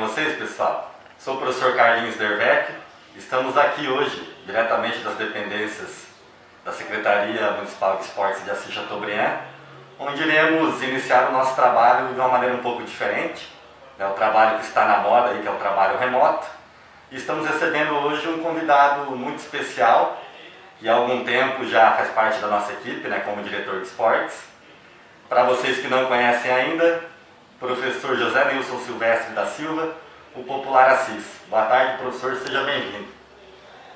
vocês, pessoal? Sou o professor Carlinhos Dervec. Estamos aqui hoje, diretamente das dependências da Secretaria Municipal de Esportes de Assis Chateaubriand, onde iremos iniciar o nosso trabalho de uma maneira um pouco diferente, o trabalho que está na moda, aí, que é o trabalho remoto. E estamos recebendo hoje um convidado muito especial, que há algum tempo já faz parte da nossa equipe, como diretor de esportes. Para vocês que não conhecem ainda, professor José Nilson Silvestre da Silva, o popular Assis. Boa tarde, professor, seja bem-vindo.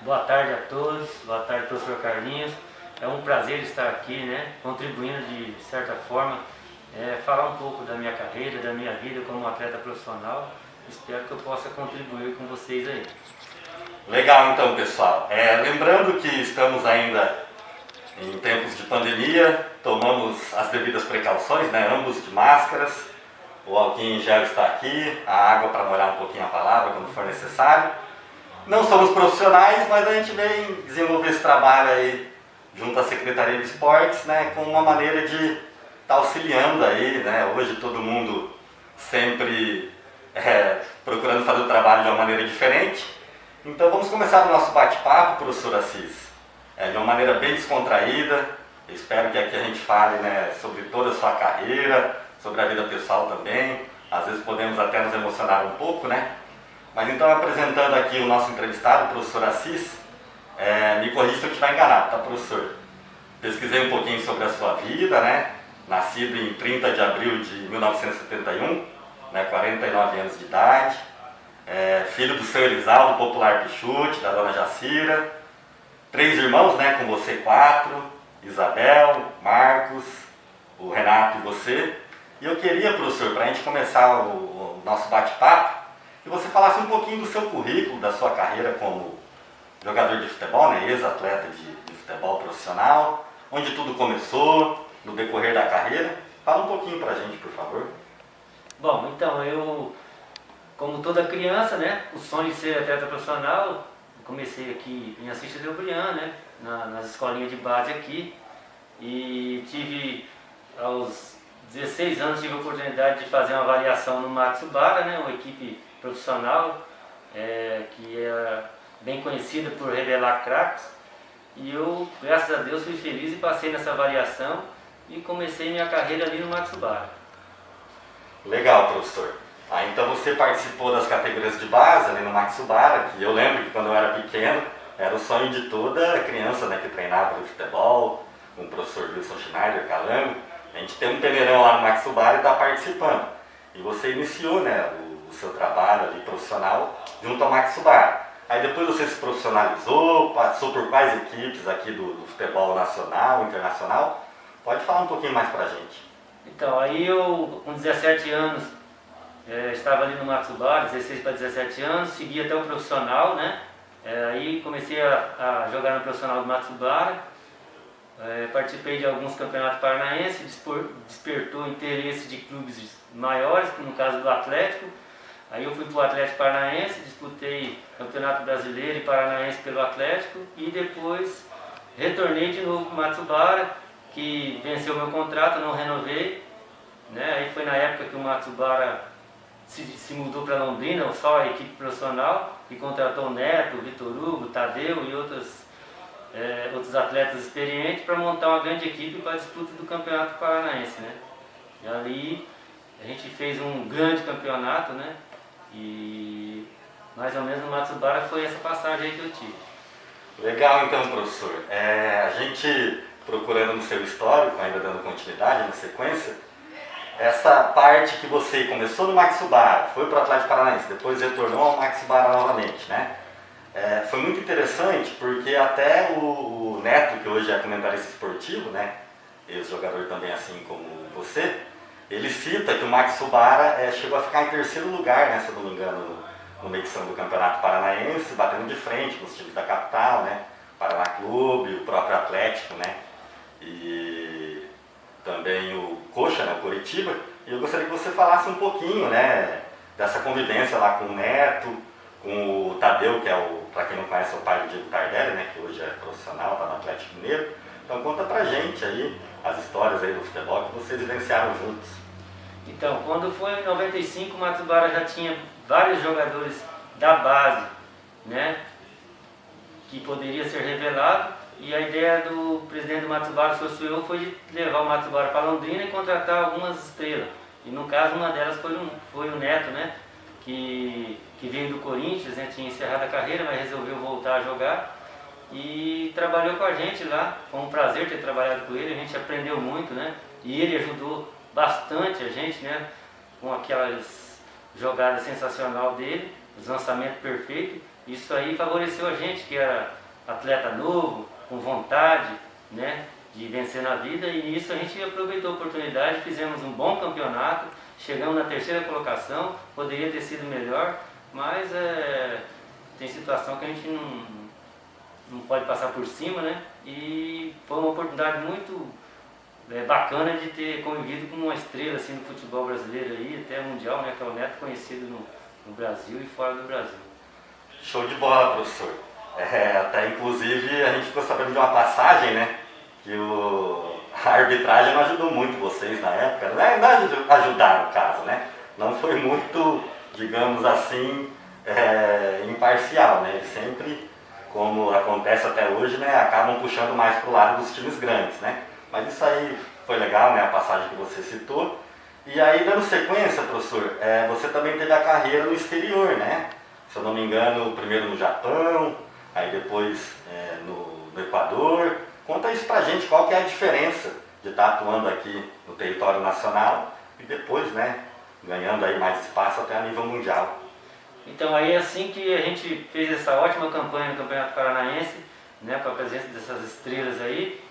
Boa tarde a todos, boa tarde, professor Carlinhos. É um prazer estar aqui, contribuindo de certa forma, falar um pouco da minha carreira, da minha vida como atleta profissional. Espero que eu possa contribuir com vocês aí. Legal então, pessoal. Lembrando que estamos ainda em tempos de pandemia, tomamos as devidas precauções, ambos de máscaras, o álcool em gel está aqui, a água para molhar um pouquinho a palavra quando for necessário. Não somos profissionais, mas a gente vem desenvolver esse trabalho aí junto à Secretaria de Esportes, com uma maneira de estar auxiliando aí, Hoje todo mundo sempre procurando fazer o trabalho de uma maneira diferente. Então vamos começar o nosso bate-papo, professor Assis, de uma maneira bem descontraída. Eu espero que aqui a gente fale sobre toda a sua carreira, sobre a vida pessoal também. Às vezes podemos até nos emocionar um pouco, Mas então, apresentando aqui o nosso entrevistado, o professor Assis, me corrija se eu estiver enganado, tá, professor? Pesquisei um pouquinho sobre a sua vida, Nascido em 30 de abril de 1971, 49 anos de idade, filho do seu Elisaldo, popular Pichute, da dona Jacira, 3 irmãos, com você 4, Isabel, Marcos, o Renato e você. E eu queria, professor, para a gente começar o nosso bate-papo, que você falasse um pouquinho do seu currículo, da sua carreira como jogador de futebol, ex-atleta de futebol profissional, onde tudo começou, no decorrer da carreira. Fala um pouquinho para a gente, por favor. Bom, então, eu, como toda criança, o sonho de ser atleta profissional, eu comecei aqui em Assis Chateaubriand, nas escolinhas de base aqui, e tive, aos 16 anos, tive a oportunidade de fazer uma avaliação no Matsubara, uma equipe profissional que é bem conhecida por revelar craques, e eu, graças a Deus, fui feliz e passei nessa avaliação e comecei minha carreira ali no Matsubara. Legal, professor. Então você participou das categorias de base ali no Matsubara, que eu lembro que quando eu era pequeno, era o sonho de toda criança que treinava no futebol, com o professor Wilson Schneider, Calango, a gente tem um peneirão lá no Matsubara e está participando. E você iniciou o seu trabalho ali profissional junto ao Matsubara. Aí depois você se profissionalizou, passou por quais equipes aqui do futebol nacional, internacional? Pode falar um pouquinho mais pra gente. Então, aí eu, com 17 anos, estava ali no Matsubara, 16 para 17 anos, segui até o profissional, aí comecei a jogar no profissional do Matsubara, participei de alguns campeonatos paranaenses, despertou interesse de clubes maiores, no caso do Atlético. Aí eu fui para o Atlético Paranaense, disputei Campeonato Brasileiro e Paranaense pelo Atlético e depois retornei de novo para o Matsubara, que venceu meu contrato, não renovei. Aí foi na época que o Matsubara se mudou para Londrina, só a equipe profissional, e contratou o Neto, o Vitor Hugo, o Tadeu e outros atletas experientes para montar uma grande equipe para a disputa do Campeonato Paranaense. E ali a gente fez um grande campeonato, e mais ou menos no Matsubara foi essa passagem aí que eu tive. Legal então, professor. A gente procurando no seu histórico, ainda dando continuidade na sequência, essa parte que você começou no Matsubara, foi para o Atlético Paranaense, depois retornou ao Matsubara novamente, foi muito interessante porque até o Neto, que hoje é comentarista esportivo, ex-jogador também assim como você, ele cita que o Matsubara chegou a ficar em 3º lugar, se eu não me engano, numa edição do Campeonato Paranaense, batendo de frente com os times da capital, Paraná Clube, o próprio Atlético, e também o Coxa, o Coritiba. E eu gostaria que você falasse um pouquinho, dessa convivência lá com o Neto, com o Tadeu, que para quem não conhece, é o pai do Diego Tardelli, que hoje é profissional, está no Atlético Mineiro. Então conta pra gente aí as histórias aí do futebol que vocês vivenciaram juntos. Então, quando foi em 95, o Matsubara já tinha vários jogadores da base, né, que poderia ser revelado, e a ideia do presidente do Matsubara, Sossueu, foi de levar o Matsubara para Londrina e contratar algumas estrelas. E no caso, uma delas foi o Neto, né, que veio do Corinthians, né, tinha encerrado a carreira, mas resolveu voltar a jogar e trabalhou com a gente lá. Foi um prazer ter trabalhado com ele, a gente aprendeu muito, né, e ele ajudou bastante a gente, né, com aquelas jogadas sensacional dele, os lançamentos perfeitos. Isso aí favoreceu a gente, que era atleta novo, com vontade, né, de vencer na vida, e nisso a gente aproveitou a oportunidade, fizemos um bom campeonato, chegamos na terceira colocação, poderia ter sido melhor, mas tem situação que a gente não pode passar por cima, né, e foi uma oportunidade muito bacana de ter convivido com uma estrela assim do futebol brasileiro aí, até mundial, né, que é o Neto, conhecido no Brasil e fora do Brasil. Show de bola, professor. Até inclusive a gente ficou sabendo de uma passagem, né, que a arbitragem não ajudou muito vocês na época, não ajudar no caso, né, não foi muito, digamos assim, imparcial, né, eles sempre, como acontece até hoje, né, acabam puxando mais para o lado dos times grandes, né. Mas isso aí foi legal, né, a passagem que você citou. E aí, dando sequência, professor, você também teve a carreira no exterior, né? Se eu não me engano, primeiro no Japão, aí depois no Equador. Conta isso pra gente, qual que é a diferença de estar atuando aqui no território nacional e depois, né, ganhando aí mais espaço até a nível mundial. Então, aí assim que a gente fez essa ótima campanha no Campeonato Paranaense, né, com a presença dessas estrelas aí,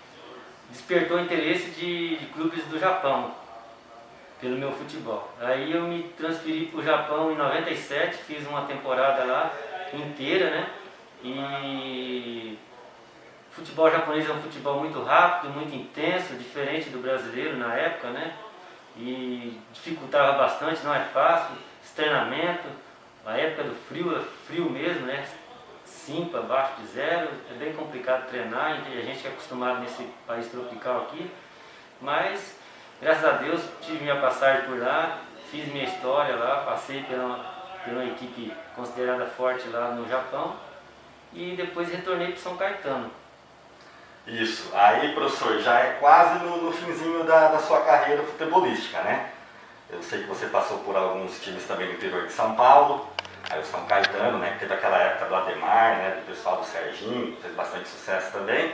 despertou o interesse de clubes do Japão pelo meu futebol. Aí eu me transferi para o Japão em 97, fiz uma temporada lá inteira, né? E futebol japonês é um futebol muito rápido, muito intenso, diferente do brasileiro na época, né? E dificultava bastante, não é fácil, treinamento, a época do frio, é frio mesmo, né? 5 abaixo de 0, é bem complicado treinar, e a gente é acostumado nesse país tropical aqui, mas graças a Deus tive minha passagem por lá, fiz minha história lá, passei pela equipe considerada forte lá no Japão e depois retornei para São Caetano. Isso, aí professor, já é quase no finzinho da sua carreira futebolística, né? Eu sei que você passou por alguns times também do interior de São Paulo, aí o São Caetano, né, que teve aquela época do Ademar, né, do pessoal do Serginho, que fez bastante sucesso também.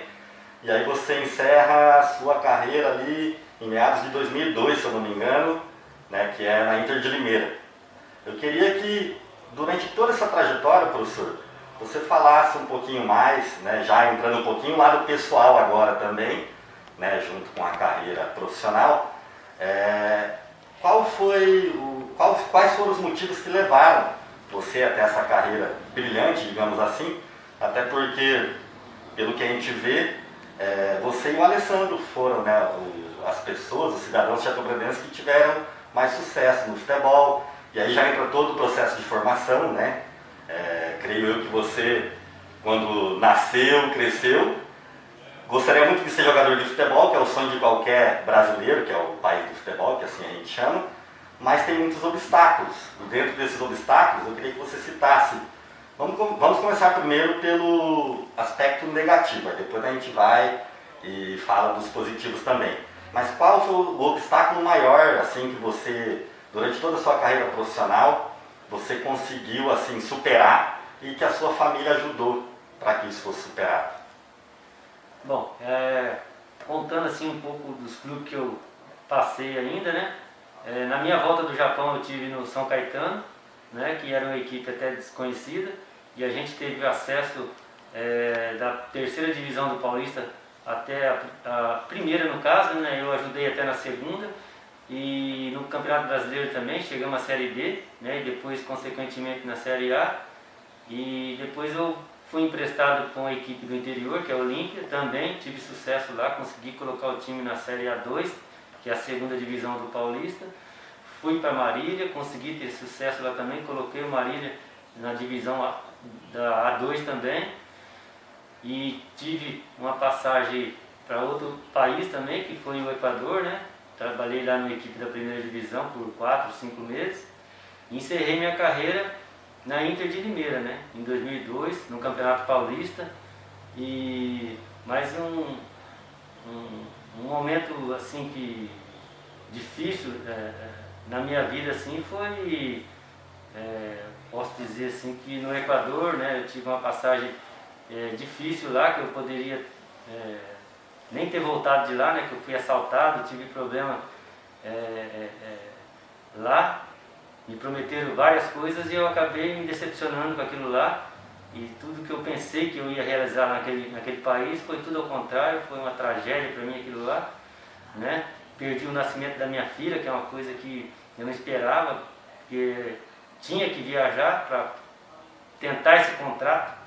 E aí você encerra a sua carreira ali em meados de 2002, se eu não me engano, né, que é na Inter de Limeira. Eu queria que, durante toda essa trajetória, professor, você falasse um pouquinho mais, né, já entrando um pouquinho lá do pessoal agora também, né, junto com a carreira profissional, quais foram os motivos que levaram você até essa carreira brilhante, digamos assim, até porque, pelo que a gente vê, você e o Alessandro foram, né, as pessoas, os cidadãos chateaubriandenses que tiveram mais sucesso no futebol, e aí já entra todo o processo de formação, né? Creio eu que você, quando nasceu, cresceu, gostaria muito de ser jogador de futebol, que é o sonho de qualquer brasileiro, que é o país do futebol, que assim a gente chama, mas tem muitos obstáculos. E dentro desses obstáculos, eu queria que você citasse. Vamos começar primeiro pelo aspecto negativo, aí depois a gente vai e fala dos positivos também. Mas qual foi o obstáculo maior, assim, que você, durante toda a sua carreira profissional, você conseguiu, assim, superar e que a sua família ajudou para que isso fosse superado? Bom, contando assim um pouco dos clubes que eu passei ainda, né? Na minha volta do Japão eu tive no São Caetano, né? Que era uma equipe até desconhecida, e a gente teve acesso da terceira divisão do Paulista até a primeira no caso, né? Eu ajudei até na segunda, e no Campeonato Brasileiro também chegamos à Série B, né? E depois consequentemente na Série A, e depois eu fui emprestado com a equipe do interior, que é a Olímpia, também tive sucesso lá, consegui colocar o time na Série A2, que é a segunda divisão do Paulista. Fui para Marília, consegui ter sucesso lá também, coloquei o Marília na divisão da A2 também. E tive uma passagem para outro país também, que foi o Equador, né? trabalhei lá na equipe da primeira divisão por 4, 5 meses e encerrei minha carreira na Inter de Limeira, né? Em 2002, no Campeonato Paulista. E mais um momento assim que difícil na minha vida assim foi, posso dizer assim que no Equador, né, eu tive uma passagem difícil lá, que eu poderia nem ter voltado de lá, né, que eu fui assaltado, tive problema lá, me prometeram várias coisas e eu acabei me decepcionando com aquilo lá. E tudo que eu pensei que eu ia realizar naquele país foi tudo ao contrário, foi uma tragédia para mim aquilo lá, né? Perdi o nascimento da minha filha, que é uma coisa que eu não esperava, porque tinha que viajar para tentar esse contrato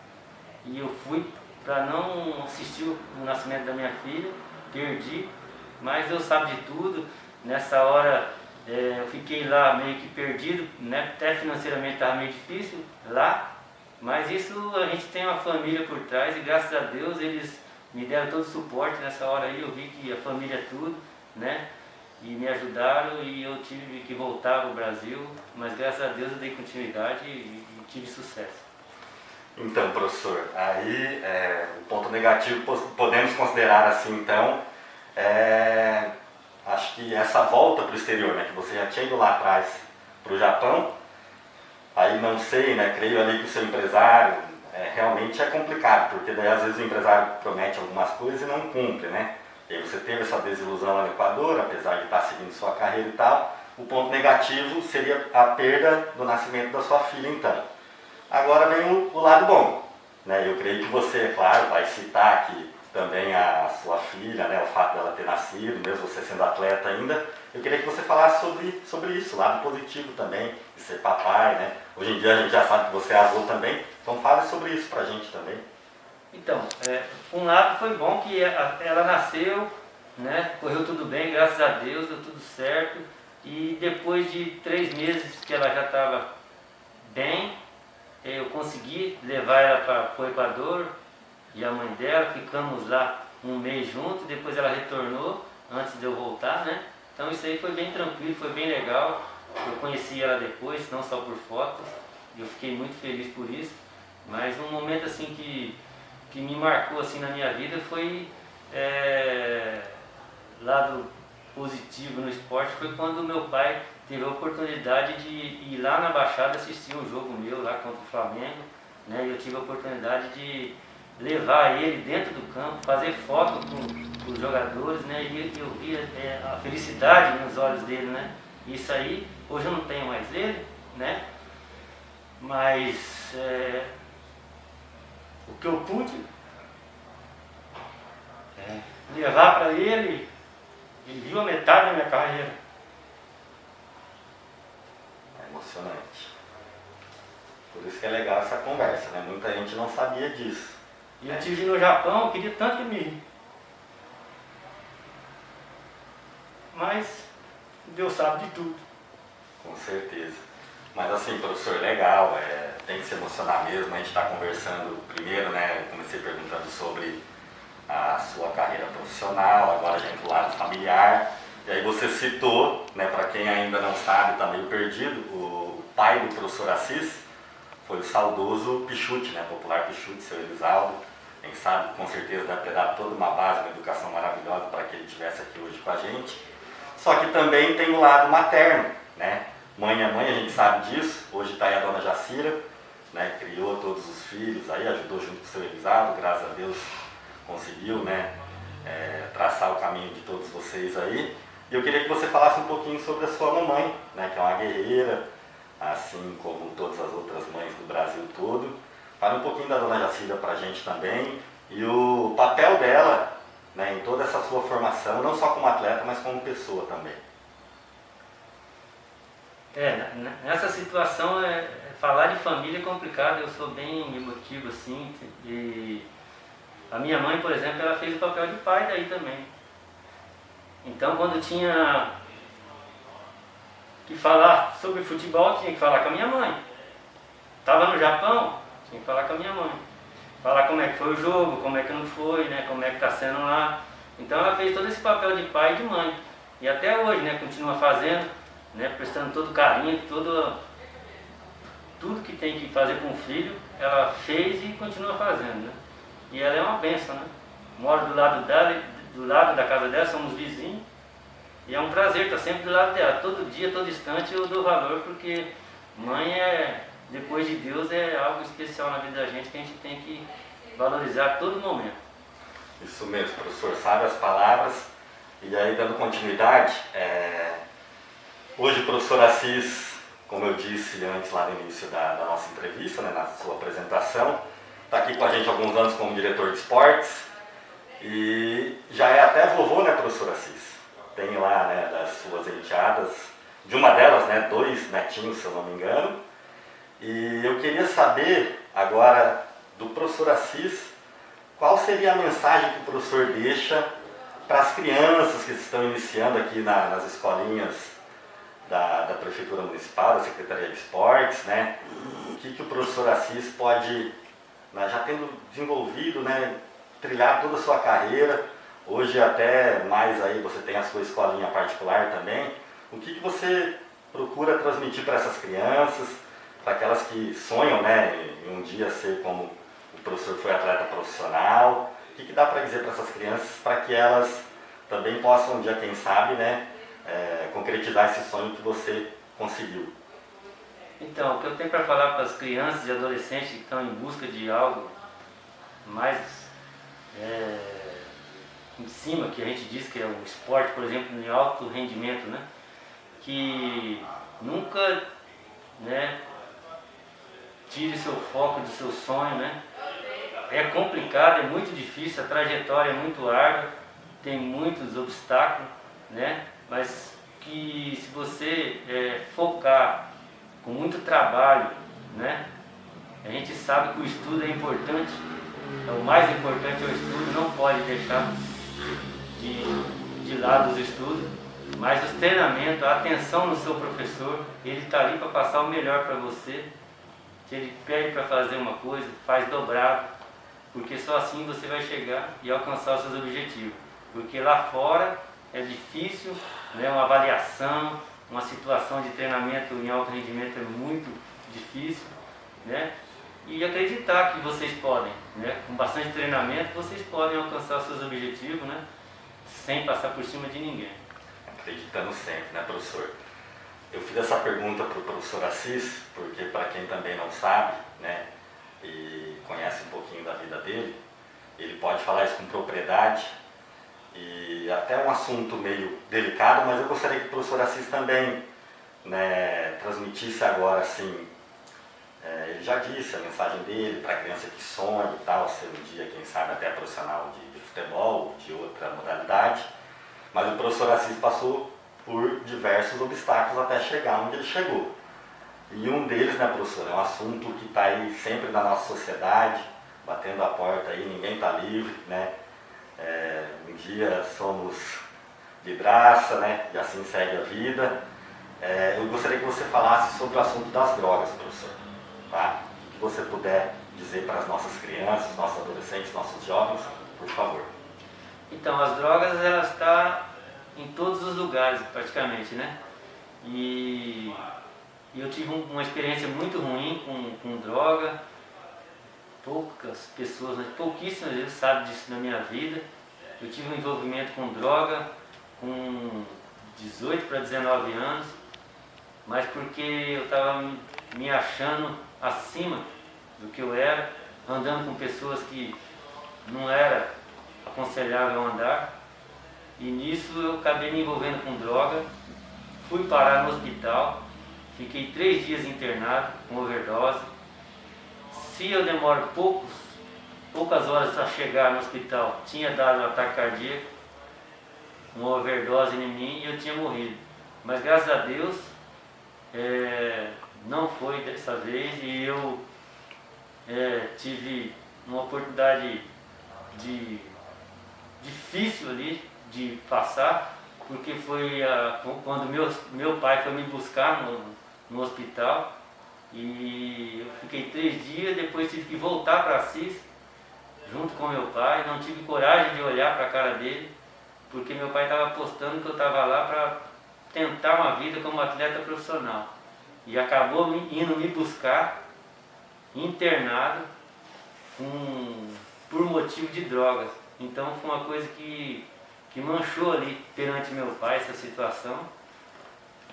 e eu fui para não assistir o nascimento da minha filha, perdi, mas Deus sabe de tudo. Nessa hora eu fiquei lá meio que perdido, né? Até financeiramente estava meio difícil lá. Mas isso, a gente tem uma família por trás e graças a Deus eles me deram todo o suporte nessa hora aí. Eu vi que a família é tudo, né? E me ajudaram e eu tive que voltar ao Brasil, mas graças a Deus eu dei continuidade e tive sucesso. Então, professor, aí o ponto negativo podemos considerar assim, então, acho que essa volta para o exterior, né, que você já tinha ido lá atrás para o Japão, aí não sei, né, creio ali que o seu empresário realmente é complicado, porque daí às vezes o empresário promete algumas coisas e não cumpre, né? E aí você teve essa desilusão lá no Equador, apesar de estar seguindo sua carreira e tal. O ponto negativo seria a perda do nascimento da sua filha, então. Agora vem o lado bom, né? Eu creio que você, claro, vai citar aqui também a sua filha, né, o fato dela ter nascido, mesmo você sendo atleta ainda. Eu queria que você falasse sobre isso, lado positivo também, de ser papai, né? Hoje em dia a gente já sabe que você é avô também, então fale sobre isso pra gente também. Então, um lado foi bom que ela nasceu, né, correu tudo bem, graças a Deus, deu tudo certo. E depois de 3 meses que ela já estava bem, eu consegui levar ela para o Equador e a mãe dela, ficamos lá um mês juntos, depois ela retornou antes de eu voltar, né? Então isso aí foi bem tranquilo, foi bem legal. Eu conheci ela depois, não só por fotos, e eu fiquei muito feliz por isso. Mas um momento assim que me marcou assim na minha vida foi lado positivo no esporte, foi quando meu pai teve a oportunidade de ir lá na Baixada assistir um jogo meu lá contra o Flamengo, né? E eu tive a oportunidade de levar ele dentro do campo, fazer foto com os jogadores, né? E eu via a felicidade nos olhos dele, né? Isso aí, hoje eu não tenho mais ele, né? Mas o que eu pude levar para ele viu a metade da minha carreira. É emocionante. Por isso que é legal essa conversa, né? Muita gente não sabia disso. E eu estive no Japão, eu queria tanto que me... Mas Deus sabe de tudo. Com certeza. Mas assim, professor, legal, tem que se emocionar mesmo. A gente está conversando primeiro, né? Eu comecei perguntando sobre a sua carreira profissional, agora já entra o lado familiar. E aí você citou, né, para quem ainda não sabe, está meio perdido, o pai do professor Assis foi o saudoso Pichuti, né, popular Pichuti, seu Elisaldo. Quem sabe, com certeza, deve ter dado toda uma base, uma educação maravilhosa para que ele estivesse aqui hoje com a gente. Só que também tem o lado materno, né? Mãe é mãe, a gente sabe disso. Hoje está aí a dona Jacira, né, criou todos os filhos, aí ajudou junto com o seu Elisaldo, graças a Deus conseguiu, né, traçar o caminho de todos vocês aí. E eu queria que você falasse um pouquinho sobre a sua mamãe, né, que é uma guerreira, assim como todas as outras mães do Brasil todo. Fale um pouquinho da dona Jacira pra gente também e o papel dela, né, em toda essa sua formação, não só como atleta, mas como pessoa também. Nessa situação, falar de família é complicado, eu sou bem emotivo assim, e a minha mãe, por exemplo, ela fez o papel de pai daí também. Então, quando tinha que falar sobre futebol, tinha que falar com a minha mãe. Estava no Japão, tinha que falar com a minha mãe. Falar como é que foi o jogo, como é que não foi, né? Como é que está sendo lá. Então ela fez todo esse papel de pai e de mãe. E até hoje, né, continua fazendo, né, prestando todo carinho, tudo que tem que fazer com o filho, ela fez e continua fazendo, né? E ela é uma bênção, né? Moro do lado dela, do lado da casa dela, somos vizinhos. E é um prazer estar sempre do lado dela. Todo dia, todo instante eu dou valor, porque mãe depois de Deus, é algo especial na vida da gente que a gente tem que valorizar a todo momento. Isso mesmo, professor, sabe as palavras. E aí, dando continuidade, hoje o professor Assis, como eu disse antes lá no início da nossa entrevista, né, na sua apresentação, está aqui com a gente há alguns anos como diretor de esportes e já é até vovô, né, professor Assis? Tem lá, né, das suas enteadas, de uma delas, né, 2 netinhos, se eu não me engano. E eu queria saber agora do professor Assis, qual seria a mensagem que o professor deixa para as crianças que estão iniciando aqui nas escolinhas da Prefeitura Municipal, da Secretaria de Esportes, né? O que o professor Assis pode, né, já tendo desenvolvido, né, trilhar toda a sua carreira, hoje até mais aí você tem a sua escolinha particular também, o que você procura transmitir para essas crianças, para aquelas que sonham, né, em um dia ser como o professor foi atleta profissional, o que dá para dizer para essas crianças para que elas também possam um dia, quem sabe, né, concretizar esse sonho que você conseguiu? Então, o que eu tenho para falar para as crianças e adolescentes que estão em busca de algo mais em cima, que a gente diz que é o esporte, por exemplo, em alto rendimento, né? Que nunca, né, tire seu foco do seu sonho, né? É complicado, é muito difícil, a trajetória é muito árdua, tem muitos obstáculos, né? Mas que se você focar com muito trabalho, né? A gente sabe que o estudo é importante, o mais importante é o estudo, não pode deixar de lado os estudos, mas os treinamentos, a atenção no seu professor, ele está ali para passar o melhor para você. Se ele pede para fazer uma coisa, faz dobrado, porque só assim você vai chegar e alcançar os seus objetivos. Porque lá fora é difícil, né, uma avaliação, uma situação de treinamento em alto rendimento é muito difícil, né? E acreditar que vocês podem, né, com bastante treinamento, vocês podem alcançar os seus objetivos, né, sem passar por cima de ninguém. Acreditando sempre, né, professor? Eu fiz essa pergunta para o professor Assis, porque para quem também não sabe, né, e conhece um pouquinho da vida dele, ele pode falar isso com propriedade, e até um assunto meio delicado, mas eu gostaria que o professor Assis também, né, transmitisse agora, assim, ele já disse a mensagem dele para a criança que sonha e tal, ser um dia, quem sabe, até profissional de futebol, de outra modalidade, mas o professor Assis passou por diversos obstáculos até chegar onde ele chegou. E um deles, né, professor, é um assunto que está aí sempre na nossa sociedade, batendo a porta aí, ninguém está livre, né? Um dia somos vidraça, né? E assim segue a vida. Eu gostaria que você falasse sobre o assunto das drogas, professor, tá? O que você puder dizer para as nossas crianças, nossos adolescentes, nossos jovens, por favor. Então, as drogas, elas estão em todos os lugares, praticamente, né? E eu tive uma experiência muito ruim com droga. Poucas pessoas, pouquíssimas vezes sabem disso na minha vida. Eu tive um envolvimento com droga com 18 para 19 anos, mas porque eu estava me achando acima do que eu era, andando com pessoas que não era aconselhável andar. E nisso eu acabei me envolvendo com droga, fui parar no hospital, fiquei 3 dias internado com overdose. Se eu demoro poucas horas para chegar no hospital, tinha dado um ataque cardíaco, uma overdose em mim e eu tinha morrido. Mas graças a Deus, não foi dessa vez e eu tive uma oportunidade difícil ali de passar, porque foi quando meu pai foi me buscar no hospital e eu fiquei 3 dias, depois tive que voltar para Assis junto com meu pai, não tive coragem de olhar para a cara dele porque meu pai estava apostando que eu estava lá para tentar uma vida como atleta profissional. E acabou indo me buscar internado por motivo de drogas. Então foi uma coisa que manchou ali perante meu pai essa situação.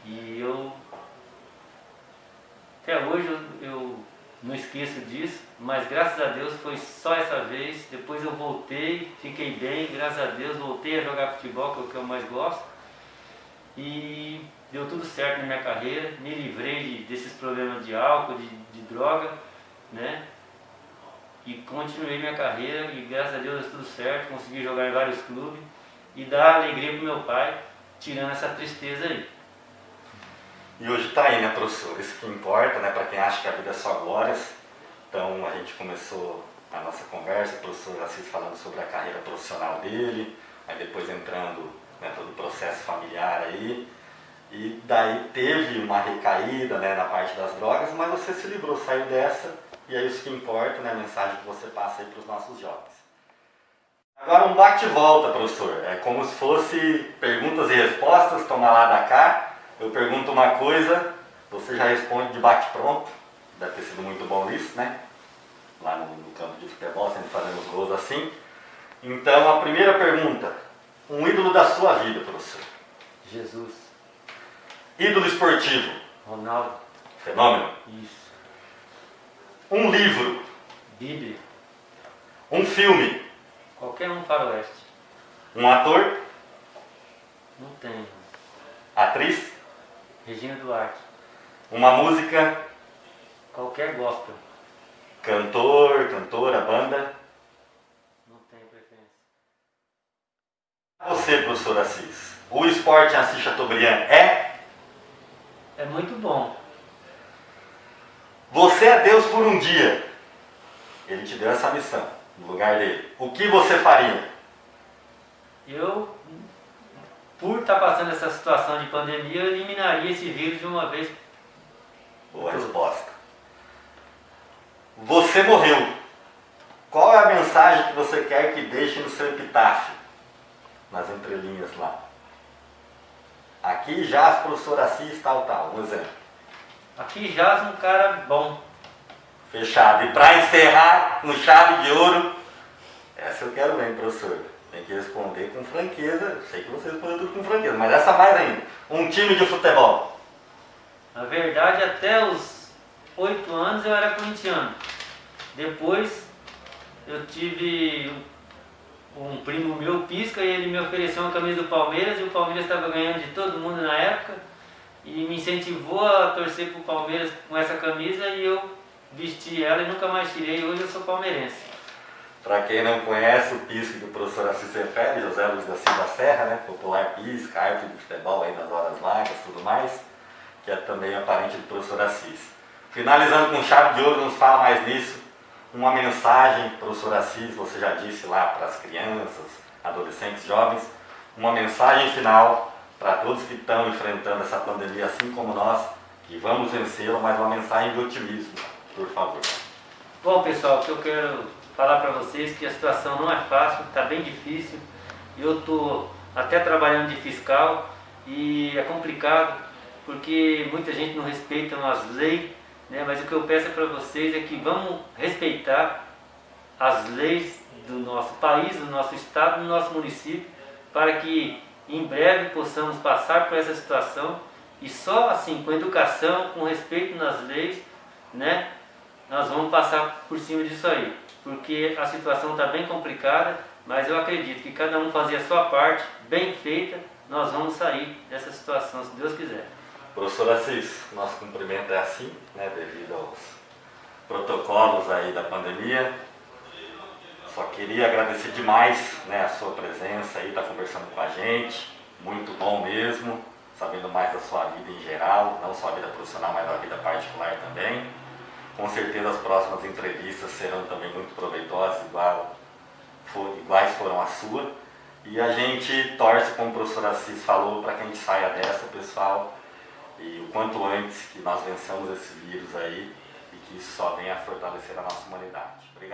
E até hoje eu não esqueço disso, mas graças a Deus foi só essa vez. Depois eu voltei, fiquei bem, graças a Deus, voltei a jogar futebol, que é o que eu mais gosto. E deu tudo certo na minha carreira, me livrei desses problemas de álcool, de droga, né? E continuei minha carreira e graças a Deus deu tudo certo, consegui jogar em vários clubes e dar alegria pro meu pai, tirando essa tristeza aí. E hoje está aí, né, professor? Isso que importa, né, para quem acha que a vida é só glórias. Então a gente começou a nossa conversa, o professor Assis falando sobre a carreira profissional dele, aí depois entrando, né, todo o processo familiar aí. E daí teve uma recaída, né, na parte das drogas, mas você se livrou, saiu dessa, e é isso que importa, né, a mensagem que você passa aí para os nossos jovens. Agora um bate-volta, professor. É como se fosse perguntas e respostas, toma lá da cá. Eu pergunto uma coisa, você já responde de bate-pronto. Deve ter sido muito bom isso, né? Lá no campo de futebol, sempre fazemos gols assim. Então, a primeira pergunta. Um ídolo da sua vida, professor? Jesus. Ídolo esportivo? Ronaldo. Fenômeno? Isso. Um livro? Bíblia. Um filme? Qualquer um faroeste. Um ator? Não tem. Atriz? Regina Duarte. Uma música? Qualquer gospel. Cantor, cantora, banda? Não tem preferência. Você, professor Assis, o esporte em Assis Chateaubriand é? É muito bom. Você é Deus por um dia. Ele te deu essa missão, no lugar dele. O que você faria? Eu, por estar passando essa situação de pandemia, eu eliminaria esse vírus de uma vez. Boa resposta. Você morreu. Qual é a mensagem que você quer que deixe no seu epitáfio? Nas entrelinhas lá. Aqui jaz professor Assis, tal, um exemplo. Aqui jaz um cara bom. Fechado. E para encerrar, com chave de ouro, essa eu quero ver, professor. Tem que responder com franqueza. Eu sei que você respondeu tudo com franqueza, mas essa mais ainda. Um time de futebol. Na verdade, até os 8 anos eu era corintiano. Depois eu tive um primo meu, Pisca, e ele me ofereceu uma camisa do Palmeiras, e o Palmeiras estava ganhando de todo mundo na época, e me incentivou a torcer para o Palmeiras com essa camisa, e eu vesti ela e nunca mais tirei. Hoje eu sou palmeirense. Para quem não conhece, o Pisca que o professor Assis se refere, José Luiz da Silva Serra, né? Popular Pisca, árbitro de futebol aí nas horas vagas e tudo mais, que é também a parente do professor Assis. Finalizando com chave de ouro, não se fala mais nisso, uma mensagem, professor Assis, você já disse lá para as crianças, adolescentes, jovens, uma mensagem final para todos que estão enfrentando essa pandemia, assim como nós, que vamos vencê-la, mas uma mensagem de otimismo, por favor. Bom, pessoal, o que eu quero falar para vocês é que a situação não é fácil, está bem difícil. Eu estou até trabalhando de fiscal e é complicado porque muita gente não respeita as leis, né? Mas o que eu peço para vocês é que vamos respeitar as leis do nosso país, do nosso estado, do nosso município, para que em breve possamos passar por essa situação e só assim, com educação, com respeito nas leis, né, nós vamos passar por cima disso aí, porque a situação está bem complicada, mas eu acredito que cada um fazer a sua parte, bem feita, nós vamos sair dessa situação, se Deus quiser. Professor Assis, nosso cumprimento é assim, né, devido aos protocolos aí da pandemia. Só queria agradecer demais, né, a sua presença aí, estar conversando com a gente, muito bom mesmo, sabendo mais da sua vida em geral, não só a vida profissional, mas a vida particular também. Com certeza as próximas entrevistas serão também muito proveitosas, iguais foram a sua. E a gente torce, como o professor Assis falou, para que a gente saia dessa, pessoal, e o quanto antes que nós vençamos esse vírus aí e que isso só venha a fortalecer a nossa humanidade. Obrigado.